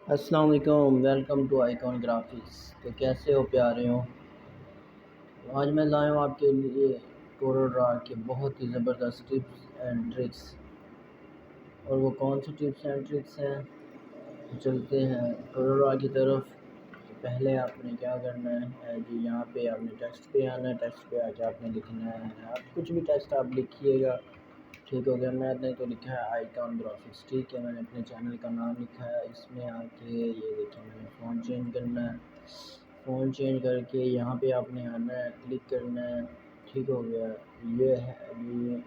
السلام علیکم، welcome to icon graphics. تو کیسے ہو پیارے ہو؟ آج میں لایا ہوں آپ کے لیے کورل ڈرا کے بہت ہی زبردست ٹپس اینڈ ٹرکس۔ اور وہ کون سی ٹپس اینڈ ٹرکس ہیں؟ چلتے ہیں کورل ڈرا کی طرف۔ تو پہلے آپ نے کیا کرنا ہے جی، یہاں پہ آپ نے ٹیکسٹ پہ آنا ہے۔ ٹیکسٹ پہ آ کے آپ نے لکھنا ہے، آپ کچھ بھی ٹیکسٹ آپ لکھیے گا، ٹھیک ہو گیا۔ میں نے تو لکھا ہے آئیکن گرافکس، ٹھیک ہے۔ میں نے اپنے چینل کا نام لکھا ہے، اس میں آ کے یہ دیکھیں میں نے فون چینج کرنا ہے۔ فون چینج کر کے یہاں پہ آپ نے آنا ہے، کلک کرنا ہے، ٹھیک ہو گیا۔ یہ ہے یہ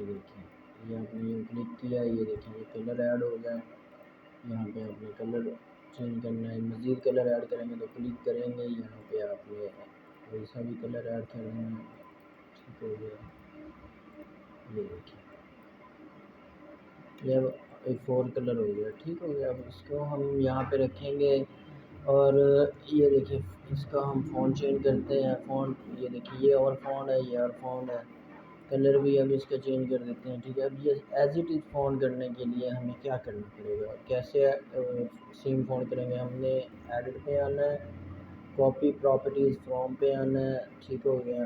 دیکھیں، یہ آپ نے یہ کلک کیا، یہ دیکھیں یہ کلر ایڈ ہو گیا۔ یہاں پہ آپ نے کلر چینج کرنا ہے، مزید کلر ایڈ کریں گے تو کلک کریں گے، یہاں پہ آپ نے کوئی سا بھی کلر ایڈ کرنا ہے، ٹھیک ہو گیا۔ یہ دیکھیں یہ اب ایک 4 کلر ہو گیا، ٹھیک ہو گیا۔ اب اس کو ہم یہاں پہ رکھیں گے اور یہ دیکھیں اس کا ہم فون چینج کرتے ہیں۔ فون یہ دیکھیں یہ اور فون ہے، یہ اور فون ہے، کلر بھی اب اس کا چینج کر دیتے ہیں، ٹھیک ہے۔ اب یہ ایز اٹ از فون کرنے کے لیے ہمیں کیا کرنا پڑے گا، کیسے سیم فون کریں گے؟ ہم نے ایڈٹ پہ آنا ہے، کاپی پراپرٹیز فرام پہ آنا ہے، ٹھیک ہو گیا۔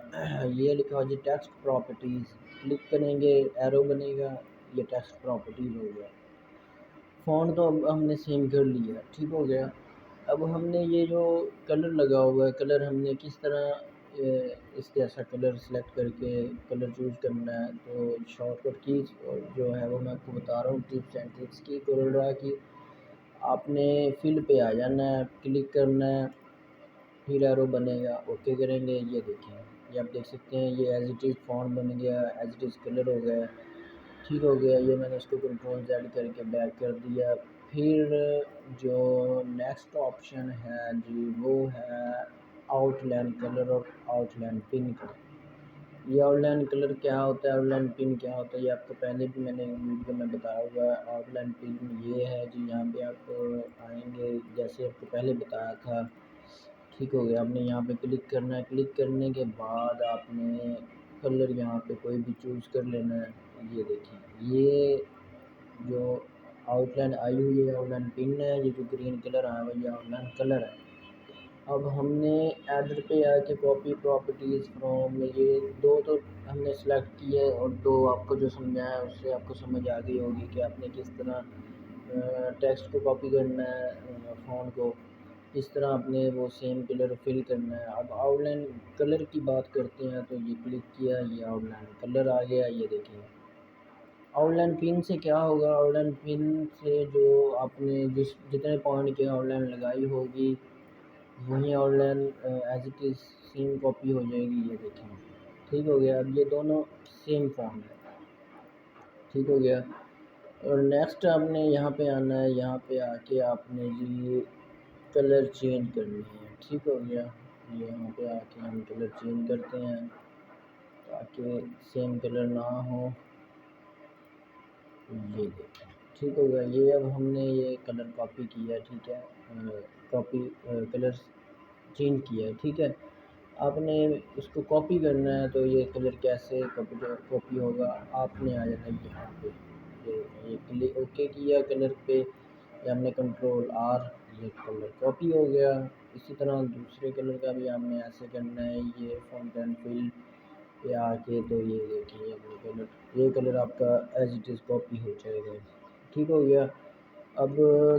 یہ لکھا ہو جی ٹیکسٹ پراپرٹیز، کلک کریں گے ایرو بنے گا، یہ ٹیکسٹ پراپرٹیز ہو گیا۔ فون تو اب ہم نے سیم کر لیا، ٹھیک ہو گیا۔ اب ہم نے یہ جو کلر لگا ہوا ہے، کلر ہم نے کس طرح اس جیسا کلر سلیکٹ کر کے کلر چوز کرنا ہے؟ تو شارٹ کٹ کیز جو ہے وہ میں آپ کو بتا رہا ہوں، ٹپس اینڈ ٹرکس کی کورل ڈرا کی۔ آپ نے فل پہ آ جانا ہے، کلک کرنا ہے، پھر ایرو بنے گا، اوکے کریں گے۔ یہ دیکھیں یہ آپ دیکھ سکتے ہیں، یہ ایز اٹ از فون بن گیا، ایز اٹ از کلر ہو گیا، ٹھیک ہو گیا۔ یہ میں نے اس کو کنٹرول زیڈ کر کے بیک کر دیا۔ پھر جو نیکسٹ آپشن ہے جی وہ ہے آؤٹ لائن کلر اور آؤٹ لائن پن کا۔ یہ آؤٹ لائن کلر کیا ہوتا ہے، آؤٹ لائن پن کیا ہوتا ہے، یہ آپ کو پہلے بھی میں نے ویڈیو میں بتایا ہوا ہے۔ آؤٹ لائن پن یہ ہے جی، یہاں پہ آپ آئیں گے جیسے آپ کو پہلے بتایا تھا، ٹھیک ہو گیا۔ آپ نے یہاں پہ کلک کرنا ہے، کلک کرنے کے بعد آپ نے کلر یہاں پہ کوئی بھی چوز کر لینا ہے۔ یہ دیکھیں یہ جو آؤٹ لائن آئی ہوئی ہے آؤٹ لائن پن ہے، یہ جو گرین کلر آیا ہوا یہ آؤٹ لائن کلر ہے۔ اب ہم نے ایڈر پہ آ کے کاپی پراپرٹیز فرام، یہ دو تو ہم نے سلیکٹ کیے اور دو آپ کو جو سمجھایا اس سے آپ کو سمجھ آ گئی ہوگی کہ آپ نے کس طرح ٹیکسٹ کو کاپی کرنا ہے، فون کو کس طرح آپ نے وہ سیم کلر فل کرنا ہے۔ اب آؤٹ لائن کلر کی بات کرتے ہیں، تو یہ کلک کیا، یہ آؤٹ لائن کلر آ گیا۔ یہ دیکھیں آؤٹ لائن پن سے کیا ہوگا، آؤٹ لائن پن سے جو آپ نے جتنے پوائنٹ کی آؤٹ لائن لگائی ہوگی وہیں outline as it is same copy ہو جائے گی۔ یہ دیکھیں ٹھیک ہو گیا۔ اب یہ دونوں سیم فون ہے، ٹھیک ہو گیا۔ اور نیکسٹ آپ نے یہاں پہ آنا ہے، یہاں پہ آ کے آپ نے جی کلر چینج کرنی ہے، ٹھیک ہو گیا۔ یہاں پہ آ کے ہم کلر چینج کرتے ہیں تاکہ سیم کلر نہ ہو۔ یہ دیکھیں ٹھیک ہو گیا۔ یہ اب ہم نے یہ کلر کاپی کیا ہے، ٹھیک ہے، کاپی کلر چینج کیا ہے، ٹھیک ہے۔ آپ نے اس کو کاپی کرنا ہے، تو یہ کلر کیسے کاپی ہوگا؟ آپ نے آ جانا ہے یہاں پہ، یہ کلک اوکے کیا کلر پہ، یہ ہم نے کنٹرول آر، یہ کلر کاپی ہو گیا۔ اسی طرح دوسرے کلر کا بھی ہم نے ایسے کرنا ہے، یہ فاؤنٹین فل پہ آ کے، تو یہ دیکھیں یہ کلر آپ کا ایز اٹ از کاپی ہو جائے گا، ٹھیک ہو گیا۔ اب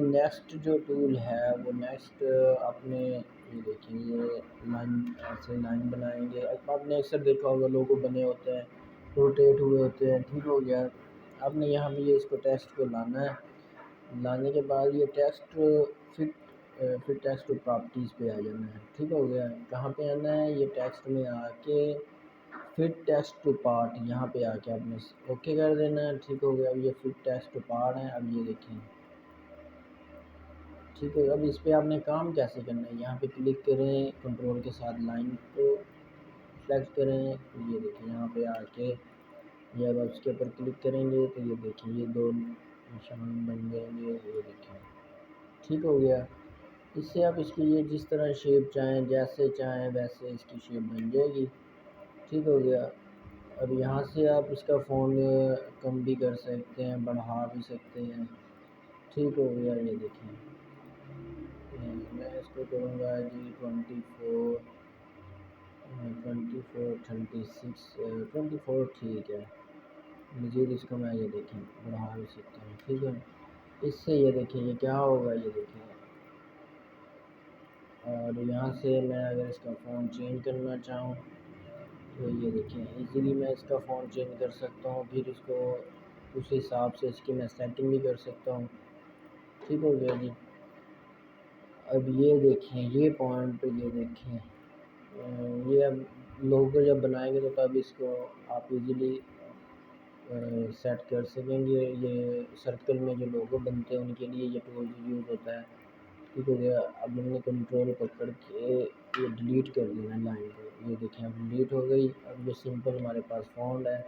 نیکسٹ جو ٹول ہے وہ نیکسٹ آپ نے یہ دیکھیں یہ لائن، ایسے لائن بنائیں گے۔ اب آپ نے اکثر دیکھا ہوگا لوگو بنے ہوتے ہیں، روٹیٹ ہوئے ہوتے ہیں، ٹھیک ہو گیا۔ آپ نے یہاں پہ یہ اس کو ٹیکسٹ کو لانا ہے، لانے کے بعد یہ ٹیکسٹ پھر ٹیکسٹ پراپرٹیز پہ آ جانا ہے، ٹھیک ہو گیا۔ کہاں پہ آنا ہے؟ یہ ٹیکسٹ میں آ کے فٹ ٹیکسٹ ٹو پارٹ، یہاں پہ آ کے آپ نے اوکے کر دینا ہے، ٹھیک ہو گیا۔ اب یہ فٹ ٹیکسٹ ٹو پارٹ ہے، اب یہ دیکھیں ٹھیک ہے۔ اب اس پہ آپ نے کام کیسے کرنا ہے؟ یہاں پہ کلک کریں، کنٹرول کے ساتھ لائن کو سلیکٹ کریں، یہ دیکھیں یہاں پہ آ کے جب آپ اس کے اوپر کلک کریں گے تو یہ دیکھیں یہ دو نشان بن جائیں گے، یہ دیکھیں ٹھیک ہو گیا۔ اس سے آپ اس کی یہ جس طرح شیپ چاہیں، جیسے چاہیں ویسے اس کی شیپ بن جائے گی، ٹھیک ہو گیا۔ اب یہاں سے آپ اس کا فون کم بھی کر سکتے ہیں، بڑھا بھی سکتے ہیں، ٹھیک ہو گیا، یہ دیکھیں میں اس کو کروں گا جی 24 ٹھیک ہے، مزید اس کو میں یہ دیکھیں بڑھا بھی سکتا ہوں، ٹھیک ہے۔ اس سے یہ دیکھیں یہ کیا ہوگا، یہ دیکھیں، اور یہاں سے میں اگر اس کا فون چینج کرنا چاہوں تو یہ دیکھیں ایزیلی میں اس کا فون چینج کر سکتا ہوں، پھر اس کو اس حساب سے اس کی میں سیٹنگ بھی کر سکتا ہوں، ٹھیک ہو گیا جی۔ اب یہ دیکھیں یہ پوائنٹ یہ دیکھیں یہ اب لوگو جب بنائیں گے تو تب اس کو آپ ایزیلی سیٹ کر سکیں گے۔ یہ سرکل میں جو لوگو بنتے ہیں ان کے لیے یہ ٹول یوز ہوتا ہے، ٹھیک ہو گیا۔ اب ہم نے کنٹرول پکڑ کے یہ ڈیلیٹ کر دینا لائن کو، یہ دیکھیں اب ڈیلیٹ ہو گئی۔ اب یہ سمپل ہمارے پاس فونٹ ہے،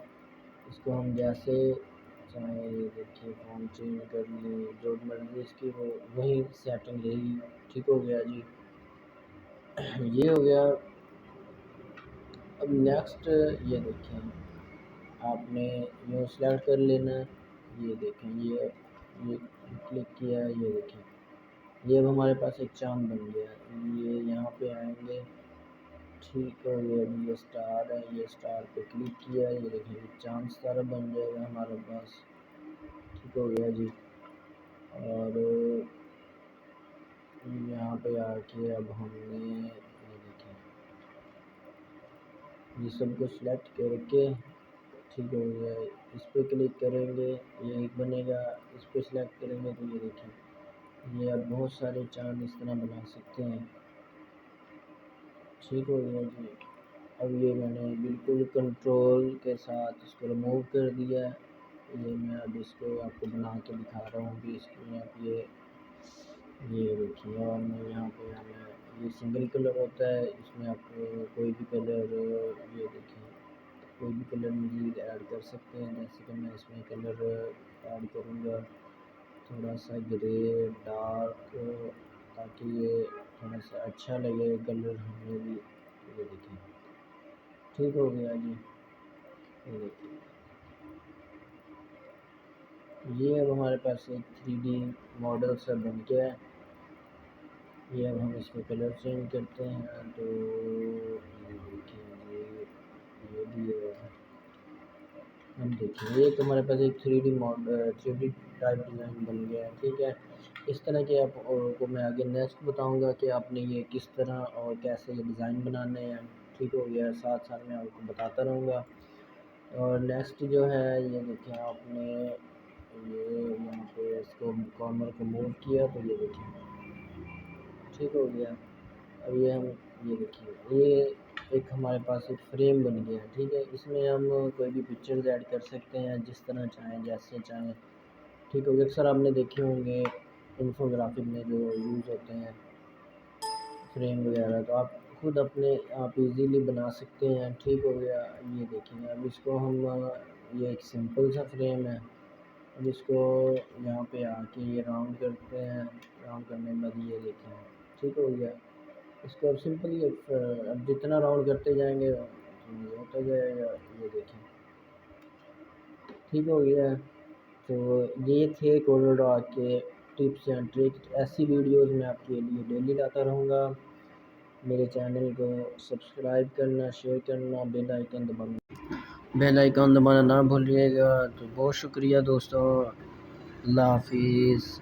اس کو ہم جیسے چاہیں یہ دیکھیے فون چینج کر لیں، جو مرضی اس کی وہ وہی سیٹنگ رہے گی، ٹھیک ہو گیا جی، یہ ہو گیا۔ اب نیکسٹ یہ دیکھیں آپ نے یوں سلیکٹ کر لینا، یہ دیکھیں یہ کلک کیا، یہ دیکھیں یہ اب ہمارے پاس ایک چاند بن گیا، یہ یہاں پہ آئیں گے، ٹھیک ہو گیا جی۔ یہ اسٹار ہے، یہ اسٹار پہ کلک کیا، یہ دیکھیں یہ چاند ستارہ بن جائے گا ہمارے پاس، ٹھیک ہو گیا جی۔ اور یہاں پہ آ کے اب ہم نے یہ دیکھیں یہ سب کو سلیکٹ کر کے ٹھیک ہو گیا، اس پہ کلک کریں گے یہ ایک بنے گا، اس پہ سلیکٹ کریں گے تو یہ دیکھیں یہ اب بہت سارے چاند اس طرح بنا سکتے ہیں، ٹھیک ہو گیا جی۔ اب یہ میں نے بالکل کنٹرول کے ساتھ اس کو ریموو کر دیا، یہ میں اب اس کو آپ کو بنا کے دکھا رہا ہوں کہ اس میں آپ یہ دیکھیے، اور میں یہاں پہ ہمیں یہ سنگل کلر ہوتا ہے، اس میں آپ کوئی بھی کلر یہ دیکھیں کوئی بھی کلر مزید ایڈ کر سکتے ہیں، جیسے کہ میں اس میں کلر ایڈ کروں گا تھوڑا سا گرے ڈارک، تاکہ یہ تھوڑا سا اچھا لگے کلر ہمیں بھی، یہ دیکھیں ٹھیک ہو گیا جی، یہ دیکھیں یہ اب ہمارے پاس ایک 3D ماڈل سا بن گیا ہے۔ یہ اب ہم اس میں کلر چینج کرتے ہیں تو یہ دیکھیں یہ بھی ہے، ہم دیکھیں یہ تو ہمارے پاس ایک 3D ٹائپ ڈیزائن بن گیا ہے، ٹھیک ہے۔ اس طرح کے آپ کو میں آگے نیکسٹ بتاؤں گا کہ آپ نے یہ کس طرح اور کیسے یہ ڈیزائن بنانے ہیں، ٹھیک ہو گیا، ساتھ ساتھ میں آپ کو بتاتا رہوں گا۔ اور نیکسٹ جو ہے یہ دیکھیں آپ نے یہ یہاں پہ اس کو کارنر کو موو کیا تو یہ دیکھیں ٹھیک ہو گیا۔ اب یہ ہم یہ دیکھیں یہ ایک ہمارے پاس ایک فریم بن گیا ہے، ٹھیک ہے، اس میں ہم کوئی بھی پکچرز ایڈ کر سکتے ہیں جس طرح چاہیں جیسے چاہیں، ٹھیک ہو گیا۔ اکثر آپ نے دیکھے ہوں گے انفوگرافک میں جو یوز ہوتے ہیں فریم وغیرہ، تو آپ خود اپنے آپ ایزیلی بنا سکتے ہیں، ٹھیک ہو گیا۔ یہ دیکھیں اب اس کو ہم یہ ایک سمپل سا فریم ہے، اب اس کو یہاں پہ آ کے یہ راؤنڈ کرتے ہیں، راؤنڈ کرنے کے بعد یہ دیکھیں ٹھیک ہو گیا۔ اس کو اب سمپلی اب جتنا راؤنڈ کرتے جائیں گے یہ ہوتا جائے گا، یہ دیکھیں ٹھیک ہو گیا۔ تو یہ تھے کورل ڈرا کے ٹپس اینڈ ٹرکس، ایسی ویڈیوز میں آپ کے لیے ڈیلی لاتا رہوں گا۔ میرے چینل کو سبسکرائب کرنا، شیئر کرنا، بیل آئیکن دبانا نہ بھولیے گا۔ تو بہت شکریہ دوستو، اللہ حافظ۔